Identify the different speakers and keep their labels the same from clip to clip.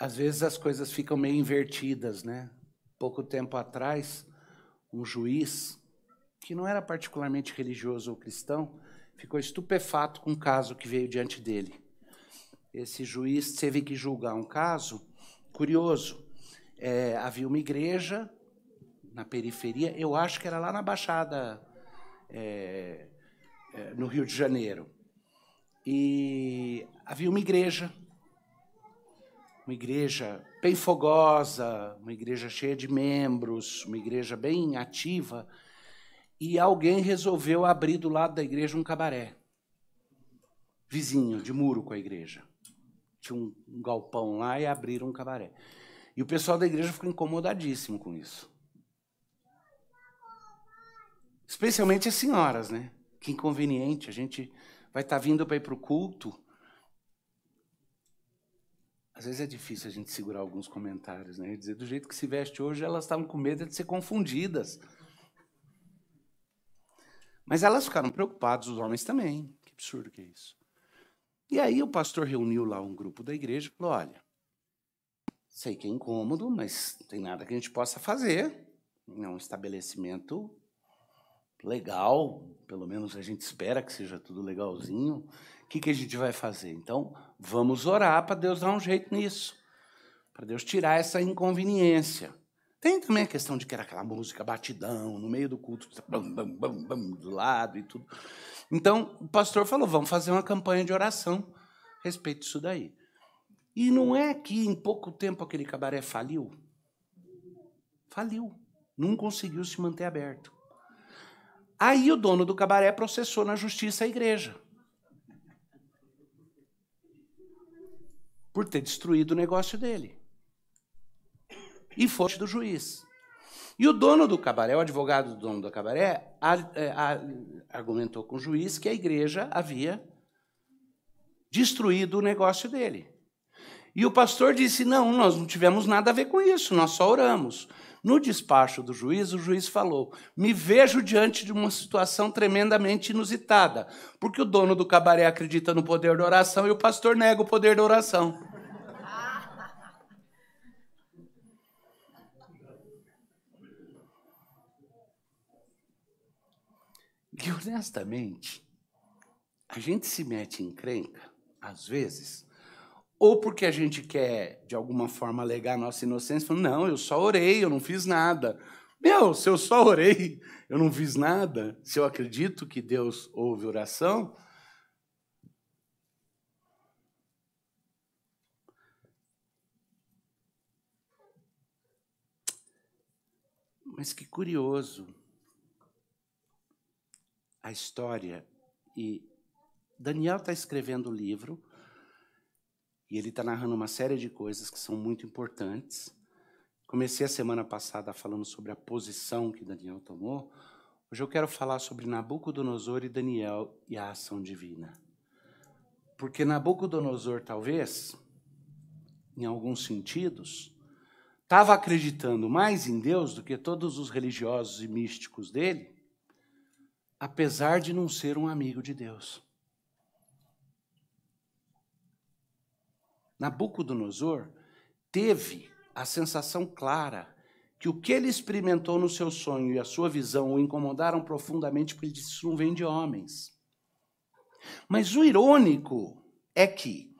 Speaker 1: às vezes as coisas ficam meio invertidas, né? Pouco tempo atrás, um juiz, que não era particularmente religioso ou cristão, ficou estupefato com um caso que veio diante dele. Esse juiz teve que julgar um caso curioso. Havia uma igreja na periferia, eu acho que era lá na Baixada, no Rio de Janeiro. E havia uma igreja bem fogosa, uma igreja cheia de membros, uma igreja bem ativa, e alguém resolveu abrir do lado da igreja um cabaré, vizinho, de muro com a igreja. Tinha um galpão lá e abriram um cabaré. E o pessoal da igreja ficou incomodadíssimo com isso. Especialmente as senhoras, né? Que inconveniente, a gente vai estar vindo para ir para o culto. Às vezes é difícil a gente segurar alguns comentários, né? Dizer, do jeito que se veste hoje, elas estavam com medo de ser confundidas. Mas elas ficaram preocupadas, os homens também. Que absurdo que é isso. E aí o pastor reuniu lá um grupo da igreja e falou, olha, sei que é incômodo, mas não tem nada que a gente possa fazer. É um estabelecimento legal, pelo menos a gente espera que seja tudo legalzinho. O que a gente vai fazer? Então, vamos orar para Deus dar um jeito nisso, para Deus tirar essa inconveniência. Tem também a questão de que era aquela música batidão, no meio do culto, bam, bam, bam, bam, do lado e tudo. Então, o pastor falou, vamos fazer uma campanha de oração a respeito disso daí. E não é que em pouco tempo aquele cabaré faliu? Faliu. Não conseguiu se manter aberto. Aí o dono do cabaré processou na justiça a igreja. Por ter destruído o negócio dele. E foi do juiz. E o dono do cabaré, o advogado do dono do cabaré, argumentou com o juiz que a igreja havia destruído o negócio dele. E o pastor disse, não, nós não tivemos nada a ver com isso, nós só oramos. No despacho do juiz, o juiz falou, me vejo diante de uma situação tremendamente inusitada, porque o dono do cabaré acredita no poder da oração e o pastor nega o poder da oração. E, honestamente, a gente se mete em encrenca, às vezes, ou porque a gente quer, de alguma forma, alegar a nossa inocência, falando, não, eu só orei, eu não fiz nada. Meu, se eu só orei, eu não fiz nada, se eu acredito que Deus ouve oração... Mas que curioso a história. E Daniel está escrevendo o livro, e ele está narrando uma série de coisas que são muito importantes. Comecei a semana passada falando sobre a posição que Daniel tomou. Hoje eu quero falar sobre Nabucodonosor e Daniel e a ação divina. Porque Nabucodonosor, talvez, em alguns sentidos, estava acreditando mais em Deus do que todos os religiosos e místicos dele, apesar de não ser um amigo de Deus. Nabucodonosor teve a sensação clara que o que ele experimentou no seu sonho e a sua visão o incomodaram profundamente, porque ele disse, isso não vem de homens. Mas o irônico é que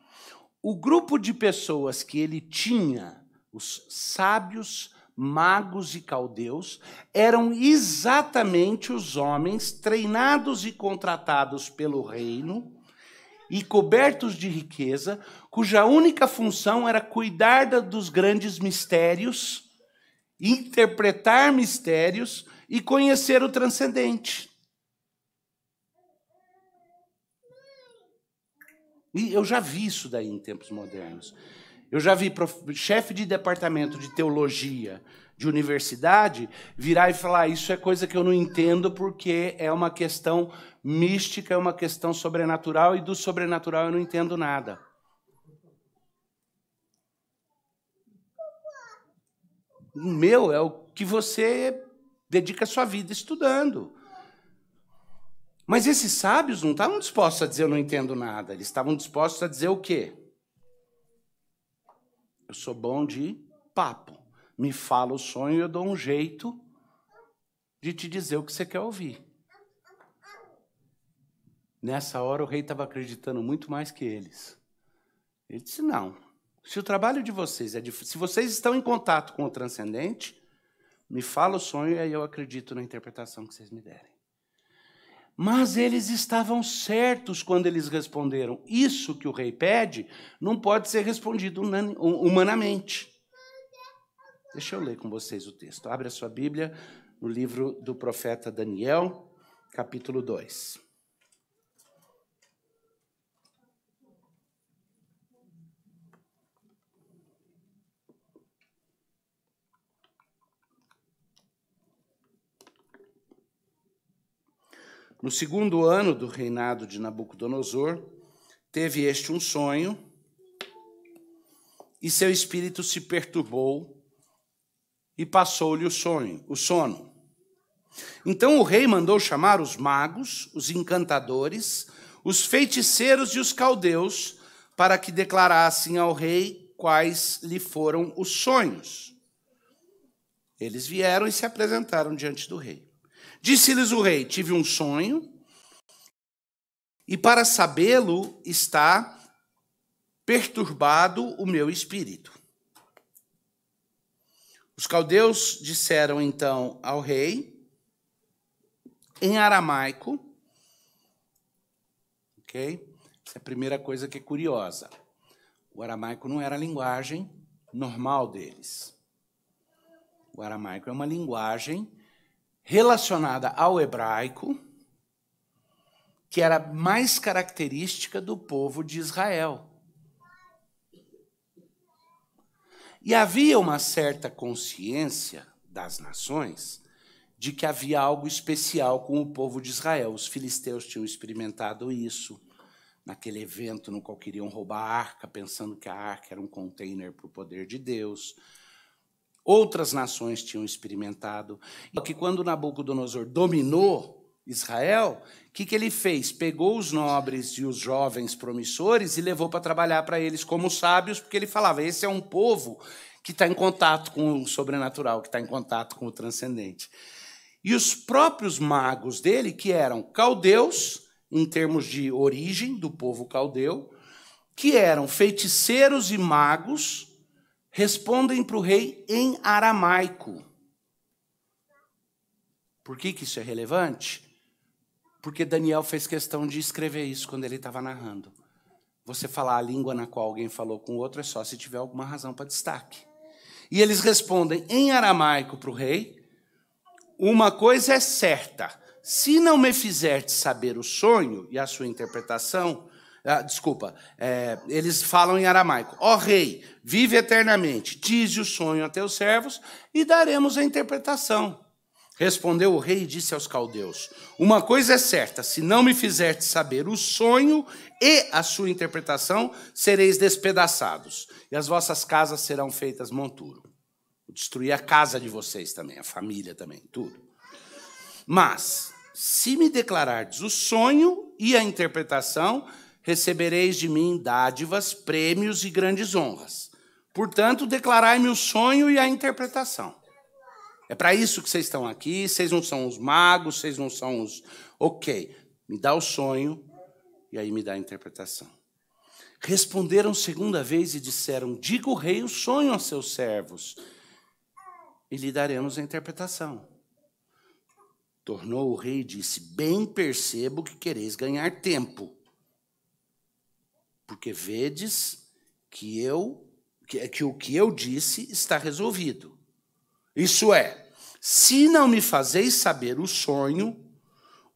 Speaker 1: o grupo de pessoas que ele tinha, os sábios, magos e caldeus, eram exatamente os homens treinados e contratados pelo reino e cobertos de riqueza, cuja única função era cuidar dos grandes mistérios, interpretar mistérios e conhecer o transcendente. E eu já vi isso daí em tempos modernos. Eu já vi chefe de departamento de teologia de universidade virar e falar, isso é coisa que eu não entendo porque é uma questão mística, é uma questão sobrenatural, e do sobrenatural eu não entendo nada. O meu é o que você dedica a sua vida estudando. Mas esses sábios não estavam dispostos a dizer eu não entendo nada. Eles estavam dispostos a dizer o quê? Eu sou bom de papo. Me fala o sonho e eu dou um jeito de te dizer o que você quer ouvir. Nessa hora, o rei estava acreditando muito mais que eles. Ele disse, não. Se o trabalho de vocês se vocês estão em contato com o transcendente, me fala o sonho e aí eu acredito na interpretação que vocês me derem. Mas eles estavam certos quando eles responderam. Isso que o rei pede não pode ser respondido humanamente. Deixa eu ler com vocês o texto. Abre a sua Bíblia no livro do profeta Daniel, capítulo 2. No segundo ano do reinado de Nabucodonosor, teve este um sonho, e seu espírito se perturbou, e passou-lhe o sono. Então o rei mandou chamar os magos, os encantadores, os feiticeiros e os caldeus, para que declarassem ao rei quais lhe foram os sonhos. Eles vieram e se apresentaram diante do rei. Disse-lhes o rei, tive um sonho, e para sabê-lo está perturbado o meu espírito. Os caldeus disseram então ao rei, em aramaico, ok? Essa é a primeira coisa que é curiosa. O aramaico não era a linguagem normal deles. O aramaico é uma linguagem relacionada ao hebraico, que era mais característica do povo de Israel. E havia uma certa consciência das nações de que havia algo especial com o povo de Israel. Os filisteus tinham experimentado isso naquele evento no qual queriam roubar a arca, pensando que a arca era um container para o poder de Deus. Outras nações tinham experimentado. E que quando Nabucodonosor dominou Israel, o que ele fez? Pegou os nobres e os jovens promissores e levou para trabalhar para eles como sábios, porque ele falava, esse é um povo que está em contato com o sobrenatural, que está em contato com o transcendente. E os próprios magos dele, que eram caldeus, em termos de origem do povo caldeu, que eram feiticeiros e magos, respondem para o rei em aramaico. Por que isso é relevante? Porque Daniel fez questão de escrever isso quando ele estava narrando. Você falar a língua na qual alguém falou com o outro é só se tiver alguma razão para destaque. E eles respondem em aramaico para o rei, uma coisa é certa, se não me fizerdes saber o sonho e a sua interpretação, eles falam em aramaico. Ó rei, vive eternamente, dize o sonho a teus servos e daremos a interpretação. Respondeu o rei e disse aos caldeus, uma coisa é certa, se não me fizerdes saber o sonho e a sua interpretação, sereis despedaçados, e as vossas casas serão feitas monturo. Vou destruir a casa de vocês também, a família também, tudo. Mas, se me declarardes o sonho e a interpretação, recebereis de mim dádivas, prêmios e grandes honras. Portanto, declarai-me o sonho e a interpretação. É para isso que vocês estão aqui, vocês não são os magos, vocês não são os... Ok, me dá o sonho e aí me dá a interpretação. Responderam segunda vez e disseram, diga o rei o sonho aos seus servos e lhe daremos a interpretação. Tornou o rei e disse, bem percebo que quereis ganhar tempo, porque vedes que o que eu disse está resolvido. Isso é, se não me fazeis saber o sonho,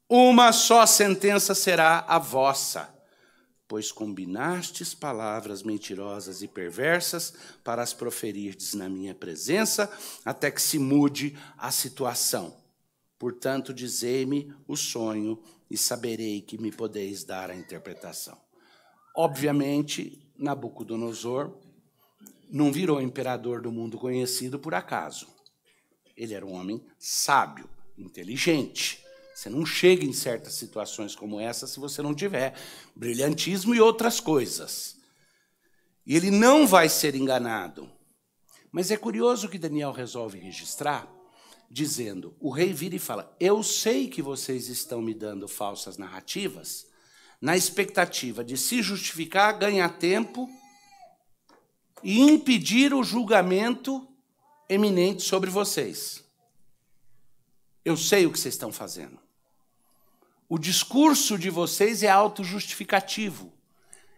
Speaker 1: uma só sentença será a vossa, pois combinastes palavras mentirosas e perversas para as proferirdes na minha presença, até que se mude a situação. Portanto, dizei-me o sonho e saberei que me podeis dar a interpretação. Obviamente, Nabucodonosor não virou imperador do mundo conhecido por acaso. Ele era um homem sábio, inteligente. Você não chega em certas situações como essa se você não tiver brilhantismo e outras coisas. E ele não vai ser enganado. Mas é curioso que Daniel resolve registrar, dizendo, o rei vira e fala, eu sei que vocês estão me dando falsas narrativas, na expectativa de se justificar, ganhar tempo e impedir o julgamento eminente sobre vocês. Eu sei o que vocês estão fazendo. O discurso de vocês é autojustificativo.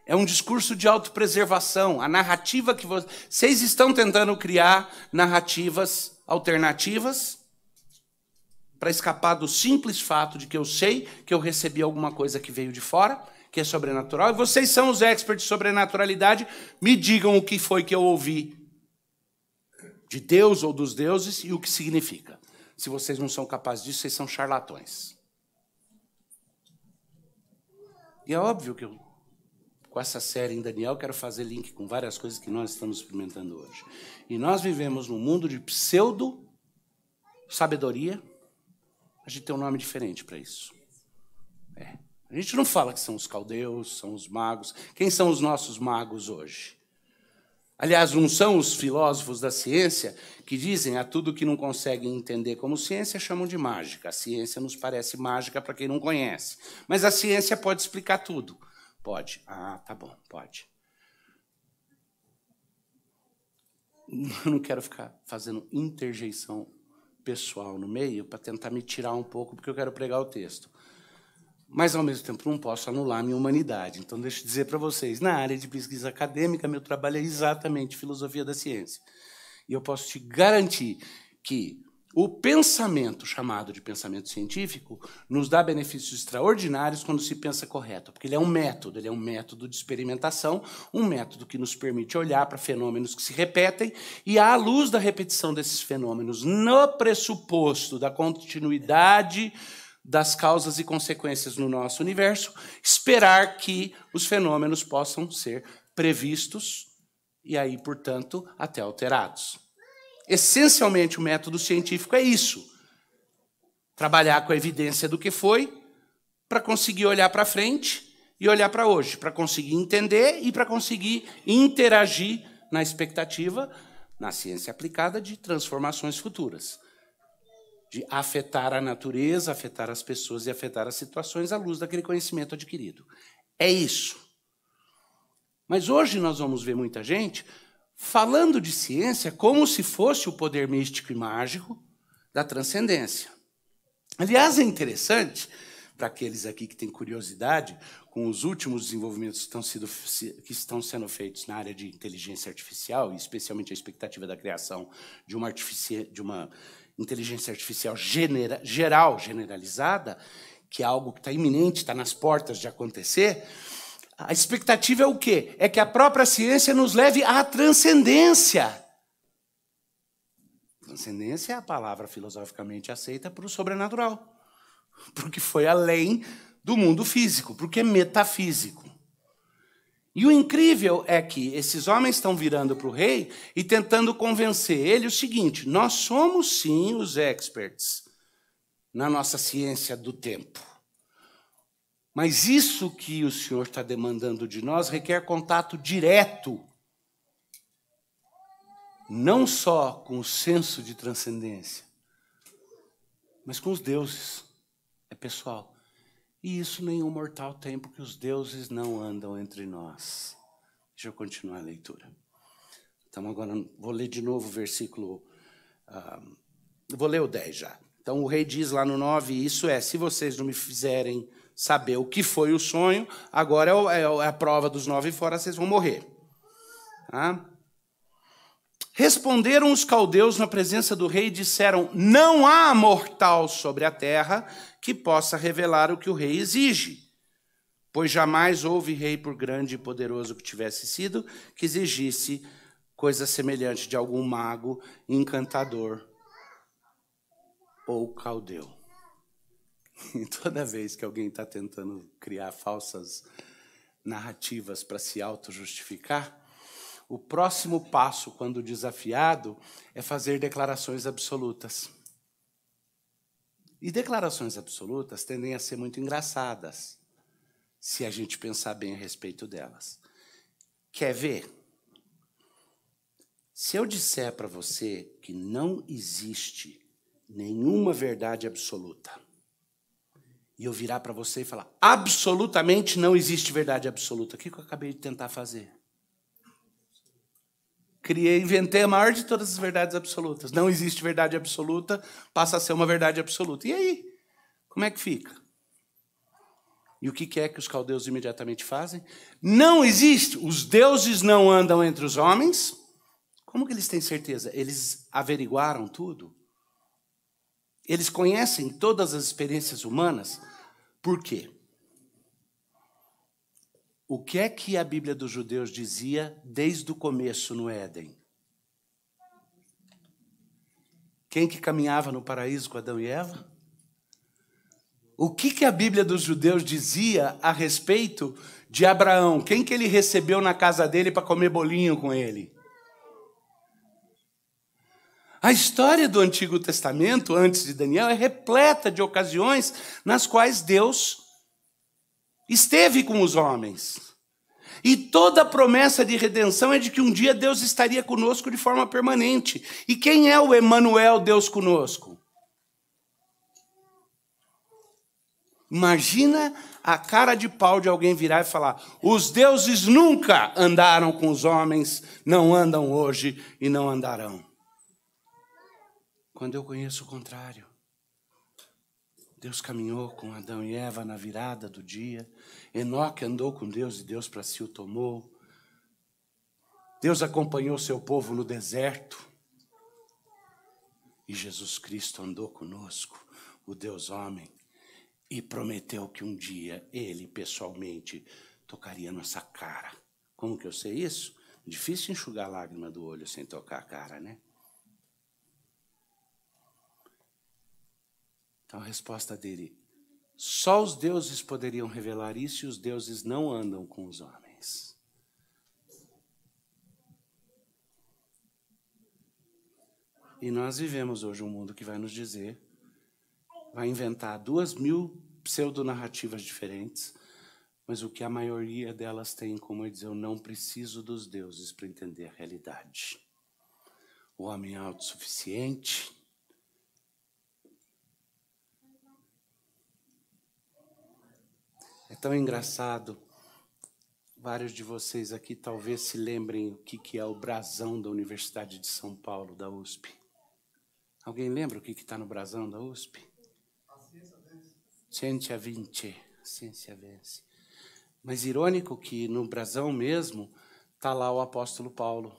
Speaker 1: É um discurso de autopreservação. A narrativa que vocês estão tentando criar narrativas alternativas para escapar do simples fato de que eu sei que eu recebi alguma coisa que veio de fora, que é sobrenatural, e vocês são os experts de sobrenaturalidade, me digam o que foi que eu ouvi de Deus ou dos deuses e o que significa. Se vocês não são capazes disso, vocês são charlatões. E é óbvio que eu, com essa série em Daniel, quero fazer link com várias coisas que nós estamos experimentando hoje. E nós vivemos num mundo de pseudo-sabedoria. A gente tem um nome diferente para isso. A gente não fala que são os caldeus, são os magos. Quem são os nossos magos hoje? Aliás, não são os filósofos da ciência que dizem a tudo que não conseguem entender como ciência, chamam de mágica. A ciência nos parece mágica para quem não conhece. Mas a ciência pode explicar tudo. Pode. Ah, tá bom, pode. Eu não quero ficar fazendo interjeição pessoal no meio para tentar me tirar um pouco, porque eu quero pregar o texto. Mas, ao mesmo tempo, não posso anular a minha humanidade. Então, deixa eu dizer para vocês, na área de pesquisa acadêmica, meu trabalho é exatamente filosofia da ciência. E eu posso te garantir que o pensamento, chamado de pensamento científico, nos dá benefícios extraordinários quando se pensa correto, porque ele é um método de experimentação, um método que nos permite olhar para fenômenos que se repetem e, à luz da repetição desses fenômenos, no pressuposto da continuidade das causas e consequências no nosso universo, esperar que os fenômenos possam ser previstos e aí, portanto, até alterados. Essencialmente, o método científico é isso. Trabalhar com a evidência do que foi para conseguir olhar para frente e olhar para hoje, para conseguir entender e para conseguir interagir na expectativa, na ciência aplicada, de transformações futuras. De afetar a natureza, afetar as pessoas e afetar as situações à luz daquele conhecimento adquirido. É isso. Mas hoje nós vamos ver muita gente falando de ciência como se fosse o poder místico e mágico da transcendência. Aliás, é interessante, para aqueles aqui que têm curiosidade, com os últimos desenvolvimentos que estão sendo feitos na área de inteligência artificial, e especialmente a expectativa da criação de uma inteligência artificial geral, generalizada, que é algo que está iminente, está nas portas de acontecer, a expectativa é o quê? É que a própria ciência nos leve à transcendência. Transcendência é a palavra filosoficamente aceita para o sobrenatural, porque foi além do mundo físico, porque é metafísico. E o incrível é que esses homens estão virando para o rei e tentando convencer ele o seguinte, nós somos sim os experts na nossa ciência do tempo. Mas isso que o Senhor está demandando de nós requer contato direto, não só com o senso de transcendência, mas com os deuses. É pessoal. E isso nenhum mortal tem, porque os deuses não andam entre nós. Deixa eu continuar a leitura. Então, agora, vou ler de novo o versículo... vou ler o 10 já. Então, o rei diz lá no 9, isso é, se vocês não me fizerem saber o que foi o sonho, agora é a prova dos 9 fora, vocês vão morrer. Tá? Responderam os caldeus na presença do rei e disseram, não há mortal sobre a terra que possa revelar o que o rei exige, pois jamais houve rei, por grande e poderoso que tivesse sido, que exigisse coisa semelhante de algum mago, encantador ou caldeu. E toda vez que alguém está tentando criar falsas narrativas para se auto-justificar, o próximo passo, quando desafiado, é fazer declarações absolutas. E declarações absolutas tendem a ser muito engraçadas, se a gente pensar bem a respeito delas. Quer ver? Se eu disser para você que não existe nenhuma verdade absoluta, e eu virar para você e falar, absolutamente não existe verdade absoluta, o que eu acabei de tentar fazer? Inventei a maior de todas as verdades absolutas. Não existe verdade absoluta, passa a ser uma verdade absoluta. E aí? Como é que fica? E o que é que os caldeus imediatamente fazem? Não existe. Os deuses não andam entre os homens. Como que eles têm certeza? Eles averiguaram tudo? Eles conhecem todas as experiências humanas? Por quê? O que é que a Bíblia dos judeus dizia desde o começo no Éden? Quem que caminhava no paraíso com Adão e Eva? O que a Bíblia dos judeus dizia a respeito de Abraão? Quem que ele recebeu na casa dele para comer bolinho com ele? A história do Antigo Testamento, antes de Daniel, é repleta de ocasiões nas quais Deus esteve com os homens. E toda a promessa de redenção é de que um dia Deus estaria conosco de forma permanente. E quem é o Emanuel, Deus conosco? Imagina a cara de pau de alguém virar e falar, os deuses nunca andaram com os homens, não andam hoje e não andarão. Quando eu conheço o contrário. Deus caminhou com Adão e Eva na virada do dia. Enoque andou com Deus e Deus para si o tomou. Deus acompanhou seu povo no deserto. E Jesus Cristo andou conosco, o Deus homem, e prometeu que um dia ele pessoalmente tocaria nossa cara. Como que eu sei isso? Difícil enxugar a lágrima do olho sem tocar a cara, né? Então a resposta dele, só os deuses poderiam revelar isso e os deuses não andam com os homens. E nós vivemos hoje um mundo que vai nos dizer, vai inventar 2000 pseudonarrativas diferentes, mas o que a maioria delas tem em comum é dizer, eu não preciso dos deuses para entender a realidade. O homem é autossuficiente. É tão engraçado, vários de vocês aqui talvez se lembrem o que é o brasão da Universidade de São Paulo, da USP. Alguém lembra o que está no brasão da USP? Ciência vence, ciência vence. Mas irônico que no brasão mesmo está lá o apóstolo Paulo.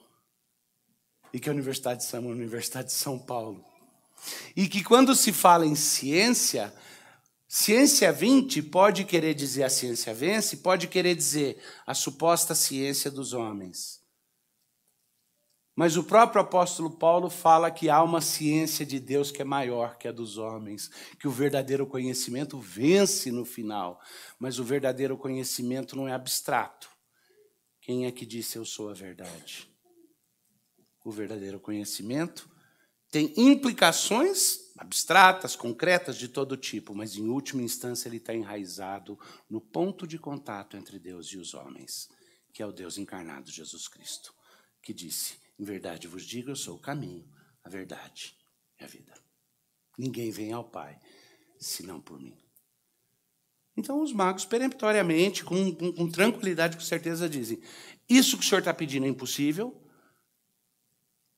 Speaker 1: E que a Universidade de São, a Universidade de São Paulo. E que quando se fala em ciência, ciência 20 pode querer dizer a ciência vence, pode querer dizer a suposta ciência dos homens. Mas o próprio apóstolo Paulo fala que há uma ciência de Deus que é maior que a dos homens, que o verdadeiro conhecimento vence no final, mas o verdadeiro conhecimento não é abstrato. Quem é que disse eu sou a verdade? O verdadeiro conhecimento tem implicações abstratas, concretas, de todo tipo, mas em última instância ele está enraizado no ponto de contato entre Deus e os homens, que é o Deus encarnado, Jesus Cristo, que disse, em verdade vos digo, eu sou o caminho, a verdade e a vida. Ninguém vem ao Pai, senão por mim. Então os magos, peremptoriamente, com tranquilidade, com certeza, dizem, isso que o senhor está pedindo é impossível,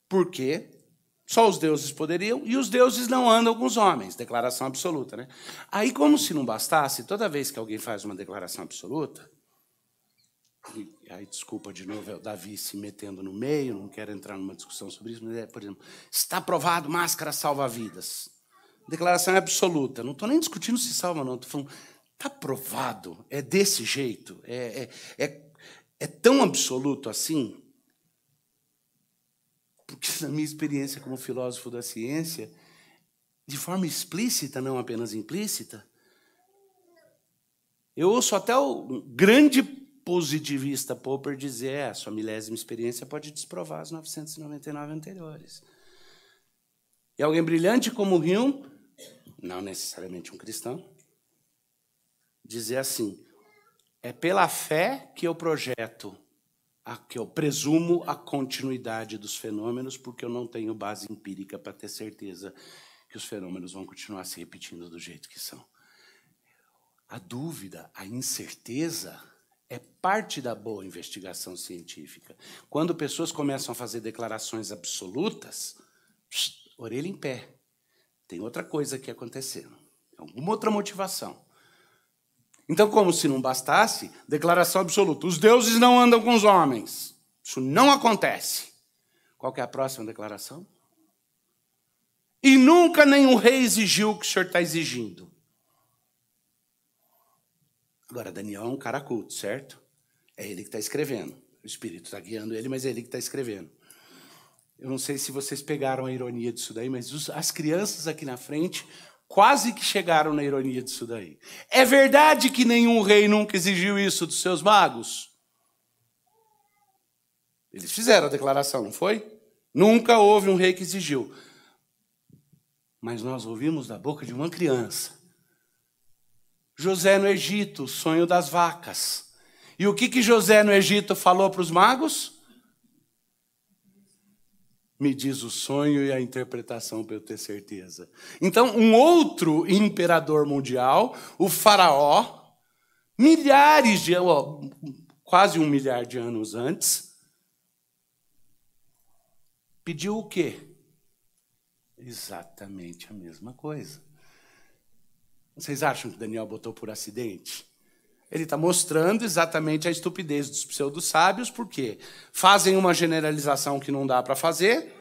Speaker 1: porque só os deuses poderiam, e os deuses não andam com os homens. Declaração absoluta, né? Aí, como se não bastasse, toda vez que alguém faz uma declaração absoluta, e aí, desculpa de novo, é o Davi se metendo no meio, não quero entrar numa discussão sobre isso, mas por exemplo, está aprovado, máscara salva-vidas. Declaração é absoluta. Não estou nem discutindo se salva ou não, estou falando, está aprovado, é desse jeito, é tão absoluto assim. Porque na minha experiência como filósofo da ciência, de forma explícita, não apenas implícita, eu ouço até o grande positivista Popper dizer a sua milésima experiência pode desprovar as 999 anteriores. E alguém brilhante como Hume, não necessariamente um cristão, dizer assim, é pela fé que eu projeto que eu presumo a continuidade dos fenômenos, porque eu não tenho base empírica para ter certeza que os fenômenos vão continuar se repetindo do jeito que são. A dúvida, a incerteza é parte da boa investigação científica. Quando pessoas começam a fazer declarações absolutas, orelha em pé. Tem outra coisa aqui acontecendo. Alguma outra motivação. Então, como se não bastasse, declaração absoluta. Os deuses não andam com os homens. Isso não acontece. Qual que é a próxima declaração? E nunca nenhum rei exigiu o que o senhor está exigindo. Agora, Daniel é um cara culto, certo? É ele que está escrevendo. O Espírito está guiando ele, mas é ele que está escrevendo. Eu não sei se vocês pegaram a ironia disso daí, mas as crianças aqui na frente quase que chegaram na ironia disso daí. É verdade que nenhum rei nunca exigiu isso dos seus magos? Eles fizeram a declaração, não foi? Nunca houve um rei que exigiu. Mas nós ouvimos da boca de uma criança. José no Egito, o sonho das vacas. E o que José no Egito falou para os magos? Me diz o sonho e a interpretação para eu ter certeza. Então, um outro imperador mundial, o faraó, quase 1 milhar de anos antes, pediu o quê? Exatamente a mesma coisa. Vocês acham que Daniel botou por acidente? Ele está mostrando exatamente a estupidez dos pseudo-sábios, porque fazem uma generalização que não dá para fazer.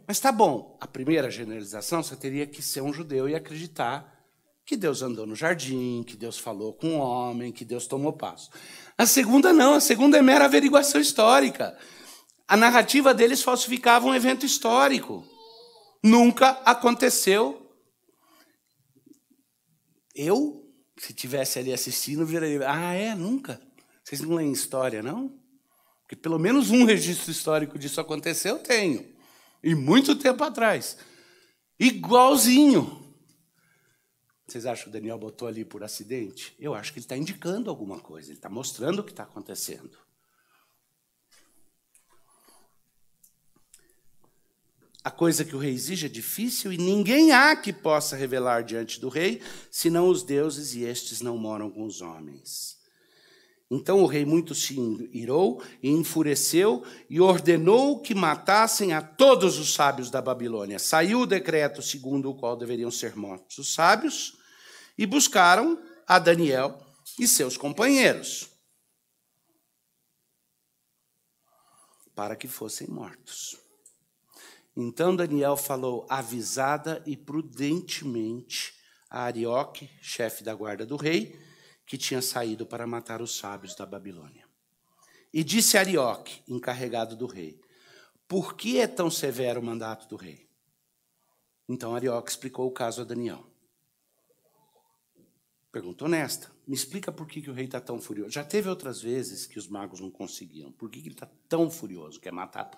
Speaker 1: Mas tá bom, a primeira generalização você teria que ser um judeu e acreditar que Deus andou no jardim, que Deus falou com o homem, que Deus tomou passo. A segunda não, a segunda é mera averiguação histórica. A narrativa deles falsificava um evento histórico. Nunca aconteceu. Eu, se tivesse ali assistindo, viraria, nunca? Vocês não leem história, não? Porque pelo menos um registro histórico disso aconteceu, eu tenho. E muito tempo atrás. Igualzinho. Vocês acham que o Daniel botou ali por acidente? Eu acho que ele está indicando alguma coisa. Ele está mostrando o que está acontecendo. A coisa que o rei exige é difícil e ninguém há que possa revelar diante do rei, senão os deuses, e estes não moram com os homens. Então o rei muito se irou e enfureceu e ordenou que matassem a todos os sábios da Babilônia. Saiu o decreto segundo o qual deveriam ser mortos os sábios e buscaram a Daniel e seus companheiros para que fossem mortos. Então Daniel falou avisada e prudentemente a Arioque, chefe da guarda do rei, que tinha saído para matar os sábios da Babilônia. E disse a Arioque, encarregado do rei, por que é tão severo o mandato do rei? Então Arioque explicou o caso a Daniel. Pergunta honesta, me explica por que o rei está tão furioso. Já teve outras vezes que os magos não conseguiam. Por que ele está tão furioso, quer matar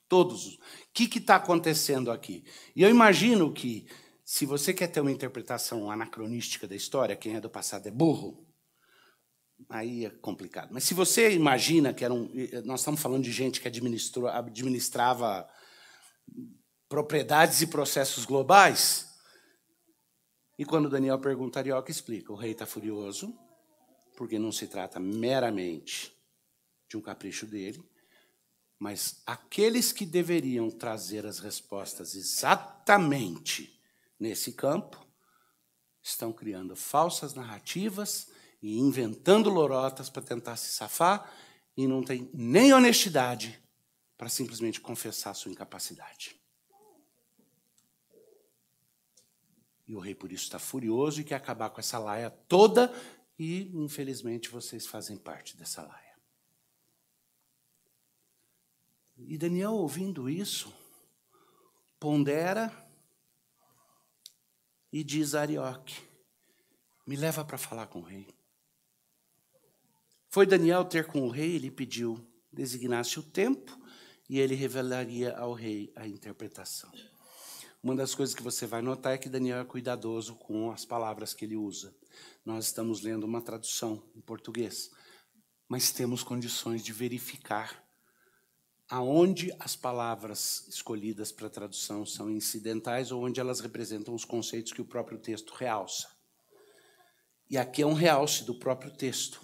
Speaker 1: todos? O que está acontecendo aqui? E eu imagino que, se você quer ter uma interpretação anacronística da história, quem é do passado é burro, aí é complicado. Mas se você imagina que nós estamos falando de gente que administrava propriedades e processos globais, e quando Daniel pergunta, Arioque explica, o rei está furioso, porque não se trata meramente de um capricho dele, mas aqueles que deveriam trazer as respostas exatamente nesse campo estão criando falsas narrativas e inventando lorotas para tentar se safar e não tem nem honestidade para simplesmente confessar sua incapacidade. E o rei, por isso, está furioso e quer acabar com essa laia toda e, infelizmente, vocês fazem parte dessa laia. E Daniel, ouvindo isso, pondera e diz a Arioque, me leva para falar com o rei. Foi Daniel ter com o rei, ele pediu, designasse o tempo e ele revelaria ao rei a interpretação. Uma das coisas que você vai notar é que Daniel é cuidadoso com as palavras que ele usa. Nós estamos lendo uma tradução em português. mas temos condições de verificar aonde as palavras escolhidas para a tradução são incidentais ou onde elas representam os conceitos que o próprio texto realça. E aqui é um realce do próprio texto,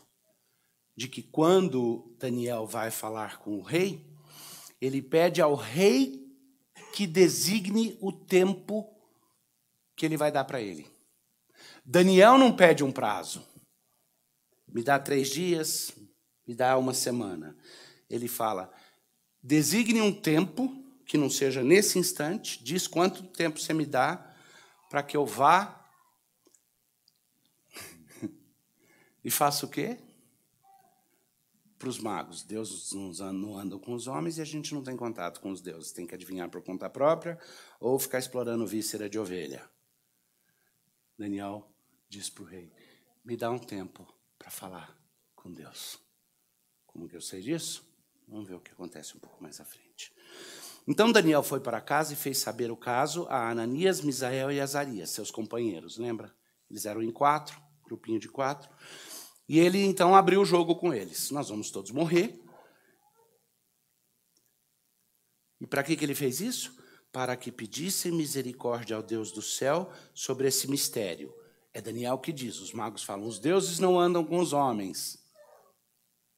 Speaker 1: de que quando Daniel vai falar com o rei, ele pede ao rei que designe o tempo que ele vai dar para ele. Daniel não pede um prazo. Me dá 3 dias, me dá 1 semana. Ele fala, designe um tempo, que não seja nesse instante, diz quanto tempo você me dá para que eu vá e faça o quê? Para os magos. Deus não anda com os homens e a gente não tem contato com os deuses. Tem que adivinhar por conta própria ou ficar explorando víscera de ovelha. Daniel diz para o rei, me dá um tempo para falar com Deus. Como que eu sei disso? Vamos ver o que acontece um pouco mais à frente. Então Daniel foi para casa e fez saber o caso a Ananias, Misael e Azarias, seus companheiros, lembra? Eles eram em 4, grupinho de 4. E ele então abriu o jogo com eles. Nós vamos todos morrer. E para que ele fez isso? Para que pedissem misericórdia ao Deus do céu sobre esse mistério. É Daniel que diz, os magos falam, os deuses não andam com os homens.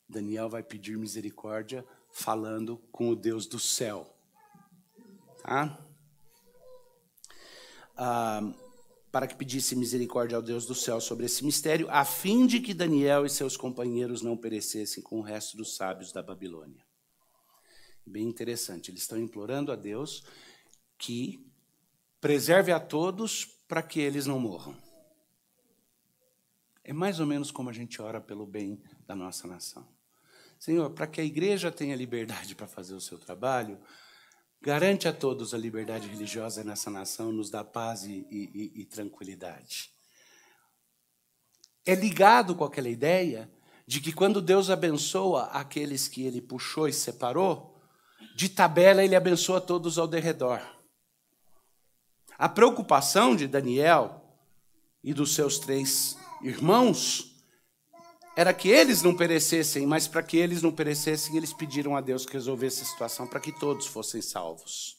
Speaker 1: Daniel vai pedir misericórdia falando com o Deus do céu. Tá? Para que pedisse misericórdia ao Deus do céu sobre esse mistério, a fim de que Daniel e seus companheiros não perecessem com o resto dos sábios da Babilônia. Bem interessante, eles estão implorando a Deus que preserve a todos para que eles não morram. É mais ou menos como a gente ora pelo bem da nossa nação. Senhor, para que a igreja tenha liberdade para fazer o seu trabalho, garante a todos a liberdade religiosa nessa nação, nos dá paz e tranquilidade. É ligado com aquela ideia de que quando Deus abençoa aqueles que ele puxou e separou, de tabela ele abençoa todos ao derredor. A preocupação de Daniel e dos seus 3 irmãos era que eles não perecessem, mas para que eles não perecessem, eles pediram a Deus que resolvesse a situação para que todos fossem salvos.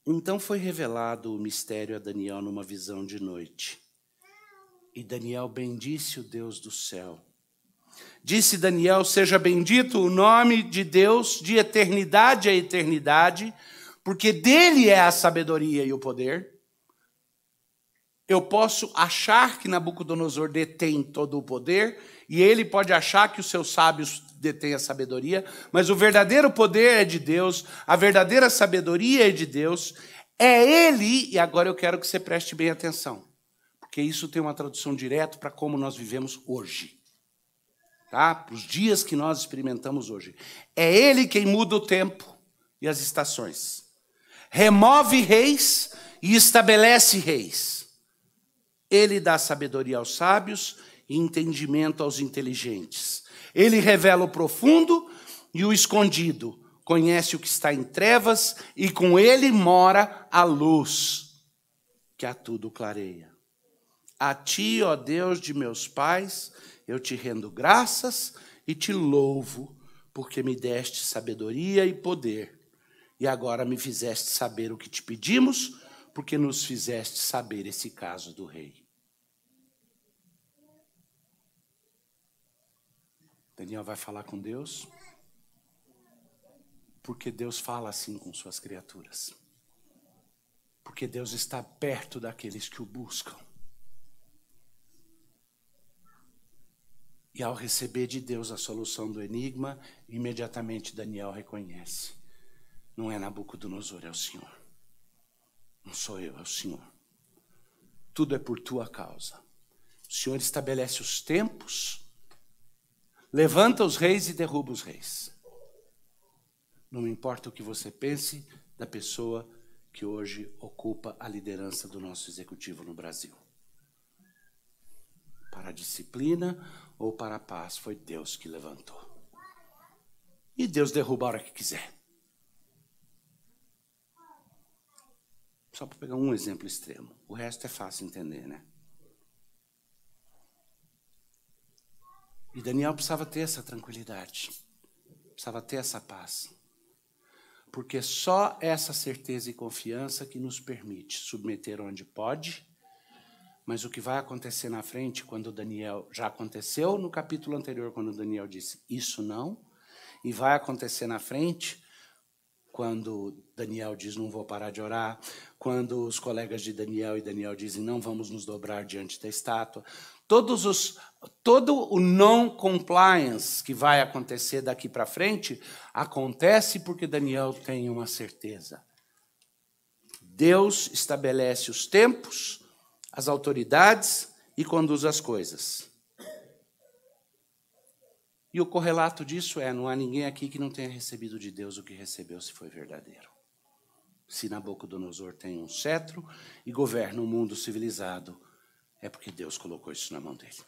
Speaker 1: Então foi revelado o mistério a Daniel numa visão de noite. E Daniel bendisse o Deus do céu. Disse Daniel, seja bendito o nome de Deus de eternidade a eternidade, porque dele é a sabedoria e o poder. Eu posso achar que Nabucodonosor detém todo o poder, e ele pode achar que os seus sábios detêm a sabedoria, mas o verdadeiro poder é de Deus, a verdadeira sabedoria é de Deus, é ele, e agora eu quero que você preste bem atenção, porque isso tem uma tradução direta para como nós vivemos hoje. Tá? Para os dias que nós experimentamos hoje. É ele quem muda o tempo e as estações. Remove reis e estabelece reis. Ele dá sabedoria aos sábios e entendimento aos inteligentes. Ele revela o profundo e o escondido. Conhece o que está em trevas e com ele mora a luz, que a tudo clareia. A ti, ó Deus de meus pais, eu te rendo graças e te louvo, porque me deste sabedoria e poder. E agora me fizeste saber o que te pedimos, porque nos fizeste saber esse caso do rei. Daniel vai falar com Deus, porque Deus fala assim com suas criaturas. Porque Deus está perto daqueles que o buscam. E ao receber de Deus a solução do enigma, imediatamente Daniel reconhece. Não é Nabucodonosor, é o Senhor. Não sou eu, é o Senhor. Tudo é por tua causa. O Senhor estabelece os tempos, levanta os reis e derruba os reis. Não importa o que você pense da pessoa que hoje ocupa a liderança do nosso executivo no Brasil. Para a disciplina ou para a paz, foi Deus que levantou. E Deus derruba a hora que quiser. Só para pegar um exemplo extremo. O resto é fácil entender, né? E Daniel precisava ter essa tranquilidade. Precisava ter essa paz. Porque só essa certeza e confiança que nos permite submeter onde pode, mas o que vai acontecer na frente, quando Daniel... Já aconteceu no capítulo anterior, quando Daniel disse, isso não, e vai acontecer na frente, quando Daniel diz, não vou parar de orar, quando os colegas de Daniel e Daniel dizem, não vamos nos dobrar diante da estátua, todo o non-compliance que vai acontecer daqui para frente, acontece porque Daniel tem uma certeza. Deus estabelece os tempos, as autoridades e conduz as coisas. E o correlato disso é, não há ninguém aqui que não tenha recebido de Deus o que recebeu, se foi verdadeiro. Se Nabucodonosor tem um cetro e governa um mundo civilizado, é porque Deus colocou isso na mão dele.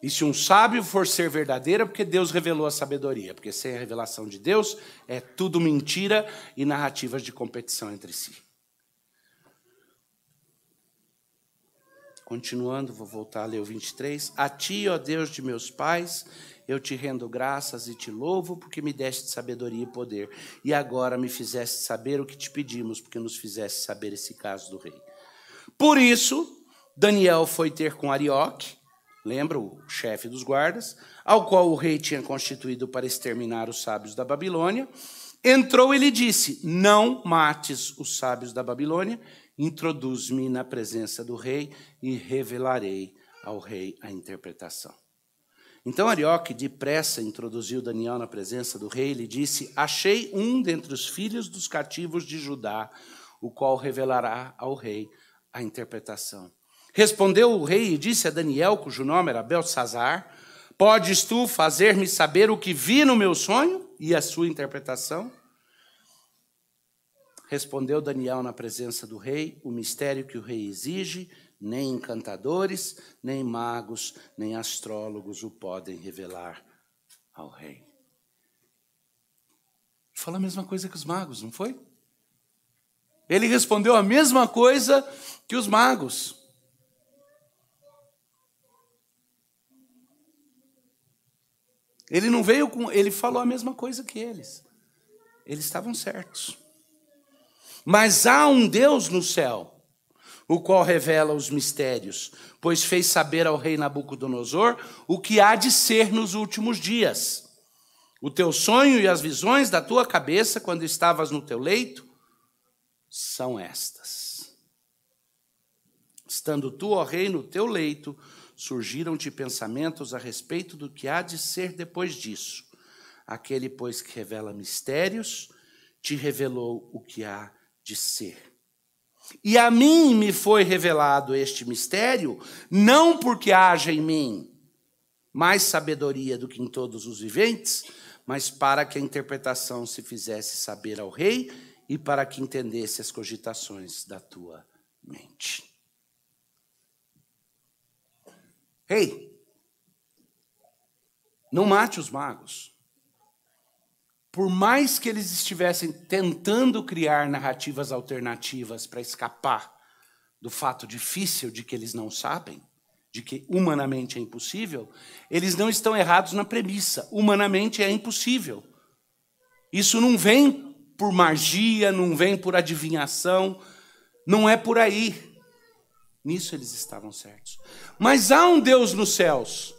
Speaker 1: E se um sábio for ser verdadeiro, é porque Deus revelou a sabedoria. Porque sem a revelação de Deus, é tudo mentira e narrativas de competição entre si. Continuando, vou voltar a ler o 23. A ti, ó Deus de meus pais, eu te rendo graças e te louvo, porque me deste sabedoria e poder. E agora me fizeste saber o que te pedimos, porque nos fizeste saber esse caso do rei. Por isso, Daniel foi ter com Arioque, lembra o chefe dos guardas, ao qual o rei tinha constituído para exterminar os sábios da Babilônia. Entrou e lhe disse, não mates os sábios da Babilônia, introduz-me na presença do rei e revelarei ao rei a interpretação. Então Arioque depressa introduziu Daniel na presença do rei e lhe disse, achei um dentre os filhos dos cativos de Judá, o qual revelará ao rei a interpretação. Respondeu o rei e disse a Daniel, cujo nome era Beltsazar, podes tu fazer-me saber o que vi no meu sonho e a sua interpretação? Respondeu Daniel na presença do rei, o mistério que o rei exige, nem encantadores, nem magos, nem astrólogos o podem revelar ao rei. Falou a mesma coisa que os magos, não foi? Ele respondeu a mesma coisa que os magos. Ele não veio com... Ele falou a mesma coisa que eles. Eles estavam certos. Mas há um Deus no céu, o qual revela os mistérios, pois fez saber ao rei Nabucodonosor o que há de ser nos últimos dias. O teu sonho e as visões da tua cabeça, quando estavas no teu leito, são estas. Estando tu, ó rei, no teu leito, surgiram-te pensamentos a respeito do que há de ser depois disso. Aquele, pois, que revela mistérios, te revelou o que há de ser. E a mim me foi revelado este mistério, não porque haja em mim mais sabedoria do que em todos os viventes, mas para que a interpretação se fizesse saber ao rei e para que entendesse as cogitações da tua mente. Ei, não mate os magos. Por mais que eles estivessem tentando criar narrativas alternativas para escapar do fato difícil de que eles não sabem, de que humanamente é impossível, eles não estão errados na premissa. Humanamente é impossível. Isso não vem por magia, não vem por adivinhação, não é por aí. Nisso eles estavam certos. Mas há um Deus nos céus.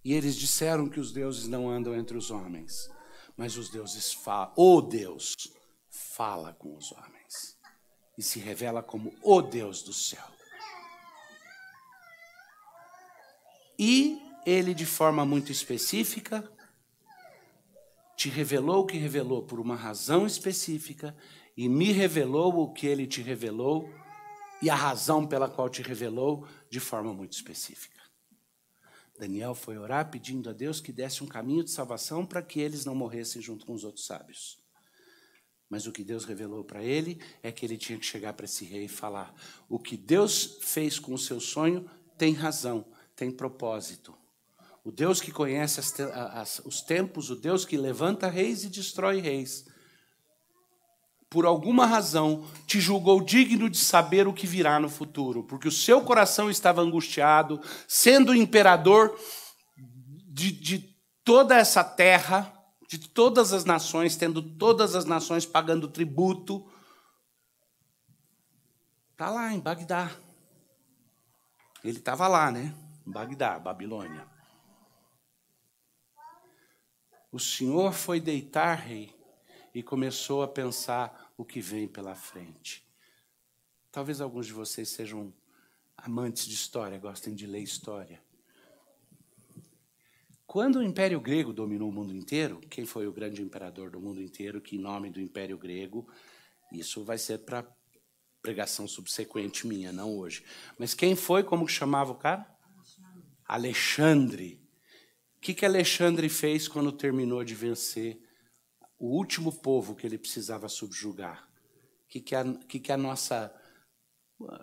Speaker 1: E eles disseram que os deuses não andam entre os homens. Mas os deuses falam, o Deus fala com os homens. E se revela como o Deus do céu. E ele, de forma muito específica, te revelou o que revelou por uma razão específica, e me revelou o que ele te revelou, e a razão pela qual te revelou de forma muito específica. Daniel foi orar pedindo a Deus que desse um caminho de salvação para que eles não morressem junto com os outros sábios. Mas o que Deus revelou para ele é que ele tinha que chegar para esse rei e falar: o que Deus fez com o seu sonho tem razão, tem propósito. O Deus que conhece os tempos, o Deus que levanta reis e destrói reis, por alguma razão, te julgou digno de saber o que virá no futuro, porque o seu coração estava angustiado, sendo imperador de toda essa terra, de todas as nações, tendo todas as nações pagando tributo. Está lá em Bagdá. Ele estava lá, né? Em Bagdá, Babilônia. O Senhor foi deitar, rei, e começou a pensar o que vem pela frente. Talvez alguns de vocês sejam amantes de história, gostem de ler história. Quando o Império Grego dominou o mundo inteiro, quem foi o grande imperador do mundo inteiro, que em nome do Império Grego, isso vai ser para pregação subsequente minha, não hoje. Mas quem foi, como que chamava o cara? Alexandre. O que Alexandre fez quando terminou de vencer o último povo que ele precisava subjugar? O que a nossa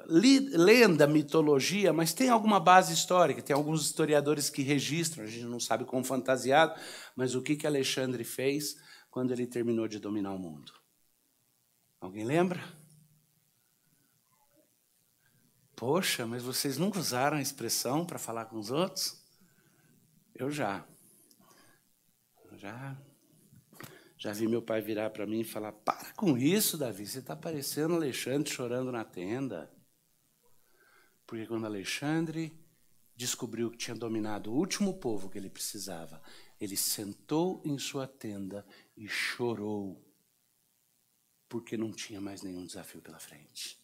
Speaker 1: lenda, mitologia, mas tem alguma base histórica, tem alguns historiadores que registram, a gente não sabe como fantasiado, mas o que Alexandre fez quando ele terminou de dominar o mundo? Alguém lembra? Poxa, mas vocês nunca usaram a expressão para falar com os outros? Eu já vi meu pai virar para mim e falar: para com isso, Davi, você está parecendo Alexandre chorando na tenda. Porque quando Alexandre descobriu que tinha dominado o último povo que ele precisava, ele sentou em sua tenda e chorou, porque não tinha mais nenhum desafio pela frente.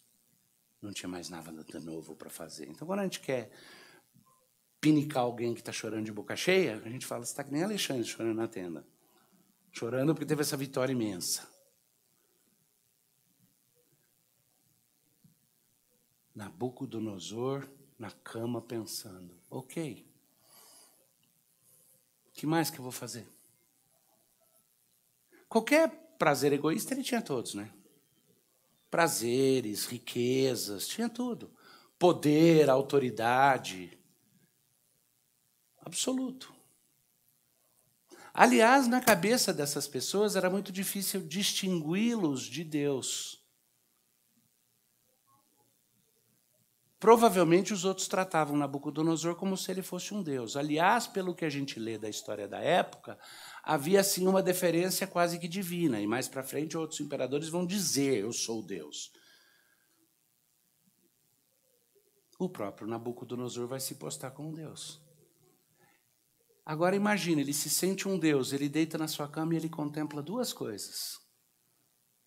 Speaker 1: Não tinha mais nada de novo para fazer. Então, quando a gente quer pinicar alguém que está chorando de boca cheia, a gente fala: você está que nem Alexandre chorando na tenda. Chorando porque teve essa vitória imensa. Nabucodonosor na cama pensando: ok, o que mais que eu vou fazer? Qualquer prazer egoísta ele tinha todos, né? Prazeres, riquezas, tinha tudo. Poder, autoridade. Absoluto. Aliás, na cabeça dessas pessoas era muito difícil distingui-los de Deus. Provavelmente os outros tratavam Nabucodonosor como se ele fosse um deus. Aliás, pelo que a gente lê da história da época, havia assim uma deferência quase que divina. E mais para frente outros imperadores vão dizer: eu sou Deus. O próprio Nabucodonosor vai se postar como Deus. Agora imagine, ele se sente um Deus, ele deita na sua cama e ele contempla duas coisas.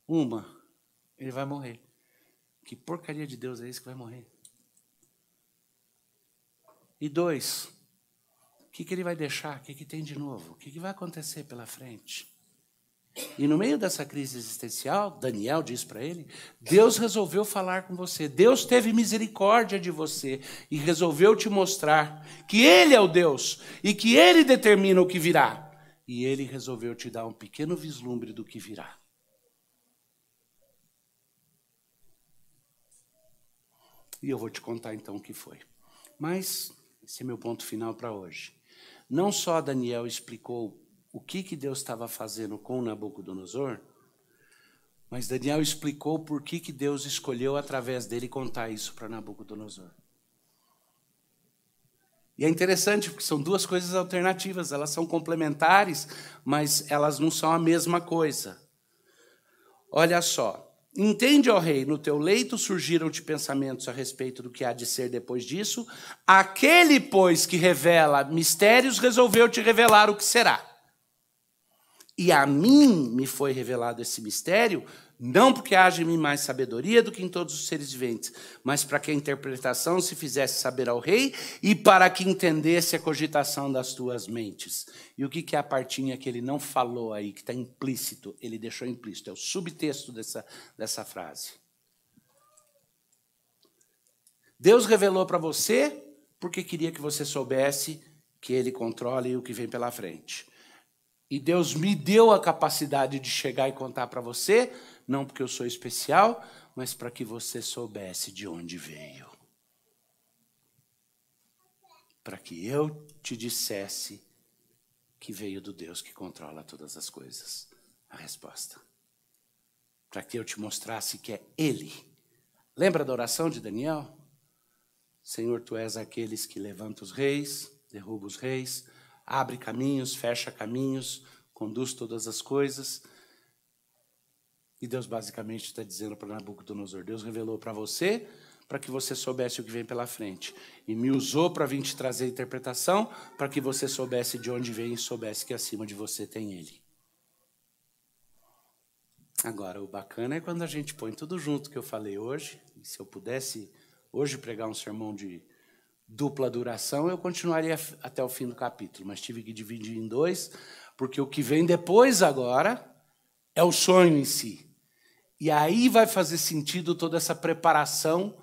Speaker 1: Uma, ele vai morrer. Que porcaria de Deus é esse que vai morrer? E dois, o que ele vai deixar? O que tem de novo? O que vai acontecer pela frente? E no meio dessa crise existencial, Daniel diz para ele: Deus resolveu falar com você. Deus teve misericórdia de você e resolveu te mostrar que Ele é o Deus e que Ele determina o que virá. E Ele resolveu te dar um pequeno vislumbre do que virá. E eu vou te contar então o que foi. Mas esse é meu ponto final para hoje. Não só Daniel explicou o que Deus estava fazendo com Nabucodonosor, mas Daniel explicou por que Deus escolheu através dele contar isso para Nabucodonosor. E é interessante porque são duas coisas alternativas, elas são complementares, mas elas não são a mesma coisa. Olha só. Entende, ó rei, no teu leito surgiram-te pensamentos a respeito do que há de ser depois disso. Aquele, pois, que revela mistérios, resolveu te revelar o que será. E a mim me foi revelado esse mistério, não porque haja em mim mais sabedoria do que em todos os seres viventes, mas para que a interpretação se fizesse saber ao rei e para que entendesse a cogitação das tuas mentes. E o que é a partinha que ele não falou aí, que está implícito, ele deixou implícito, é o subtexto dessa frase. Deus revelou para você porque queria que você soubesse que ele controla o que vem pela frente. E Deus me deu a capacidade de chegar e contar para você, não porque eu sou especial, mas para que você soubesse de onde veio. Para que eu te dissesse que veio do Deus que controla todas as coisas. A resposta. para que eu te mostrasse que é Ele. Lembra da oração de Daniel? Senhor, tu és aqueles que levanta os reis, derruba os reis, abre caminhos, fecha caminhos, conduz todas as coisas. E Deus basicamente está dizendo para Nabucodonosor, Deus revelou para você, para que você soubesse o que vem pela frente. E me usou para vir te trazer a interpretação, para que você soubesse de onde vem e soubesse que acima de você tem Ele. Agora, o bacana é quando a gente põe tudo junto que eu falei hoje. E se eu pudesse hoje pregar um sermão de dupla duração, eu continuaria até o fim do capítulo, mas tive que dividir em dois, porque o que vem depois agora é o sonho em si. E aí vai fazer sentido toda essa preparação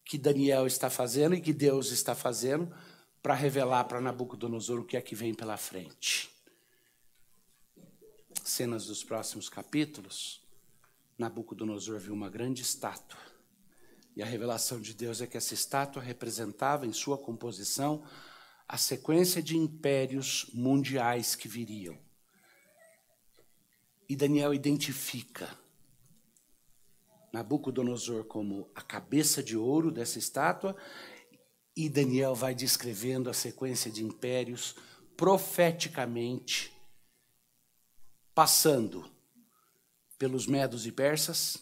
Speaker 1: que Daniel está fazendo e que Deus está fazendo para revelar para Nabucodonosor o que é que vem pela frente. Cenas dos próximos capítulos, Nabucodonosor viu uma grande estátua. E a revelação de Deus é que essa estátua representava em sua composição a sequência de impérios mundiais que viriam. E Daniel identifica Nabucodonosor como a cabeça de ouro dessa estátua, e Daniel vai descrevendo a sequência de impérios profeticamente, passando pelos medos e persas,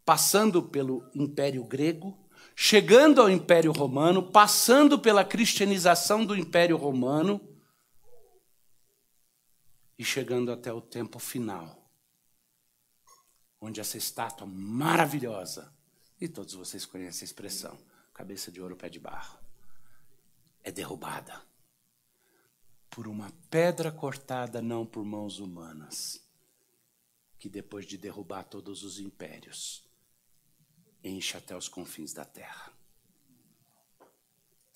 Speaker 1: passando pelo Império Grego, chegando ao Império Romano, passando pela cristianização do Império Romano e chegando até o tempo final, onde essa estátua maravilhosa, e todos vocês conhecem a expressão, cabeça de ouro, pé de barro, é derrubada por uma pedra cortada não por mãos humanas, que depois de derrubar todos os impérios, enche até os confins da terra.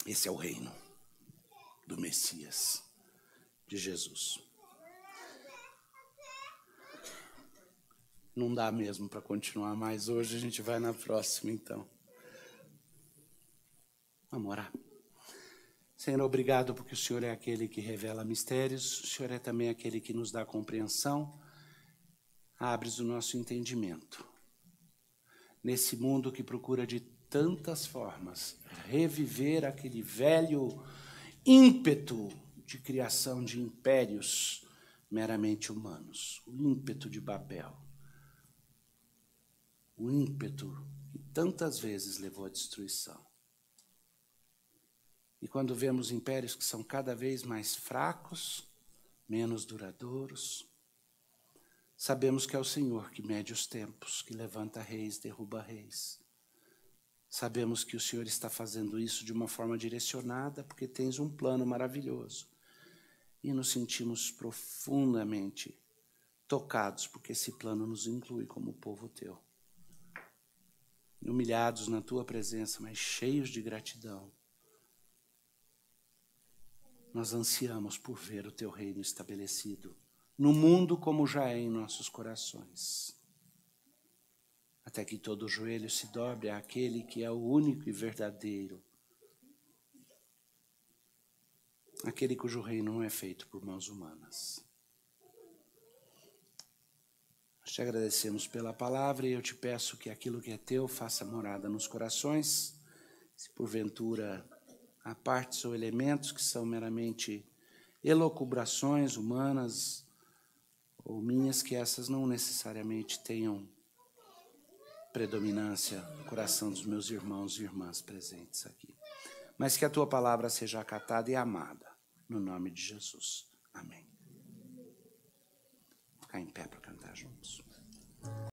Speaker 1: Esse é o reino do Messias, de Jesus. Não dá mesmo para continuar mais hoje, a gente vai na próxima então. Vamos orar. Senhor, obrigado porque o Senhor é aquele que revela mistérios, o Senhor é também aquele que nos dá compreensão, abres o nosso entendimento. Nesse mundo que procura de tantas formas reviver aquele velho ímpeto de criação de impérios meramente humanos, o ímpeto de Babel, o ímpeto que tantas vezes levou à destruição. E quando vemos impérios que são cada vez mais fracos, menos duradouros, sabemos que é o Senhor que mede os tempos, que levanta reis, derruba reis. Sabemos que o Senhor está fazendo isso de uma forma direcionada, porque tens um plano maravilhoso. E nos sentimos profundamente tocados, porque esse plano nos inclui como povo teu. Humilhados na tua presença, mas cheios de gratidão. Nós ansiamos por ver o teu reino estabelecido no mundo como já é em nossos corações. Até que todo joelho se dobre àquele que é o único e verdadeiro. Aquele cujo reino não é feito por mãos humanas. Nós te agradecemos pela palavra e eu te peço que aquilo que é teu faça morada nos corações. Se porventura há partes ou elementos que são meramente elucubrações humanas ou minhas, que essas não necessariamente tenham predominância no coração dos meus irmãos e irmãs presentes aqui. Mas que a tua palavra seja acatada e amada, no nome de Jesus. Amém. Vou ficar em pé para cantar juntos.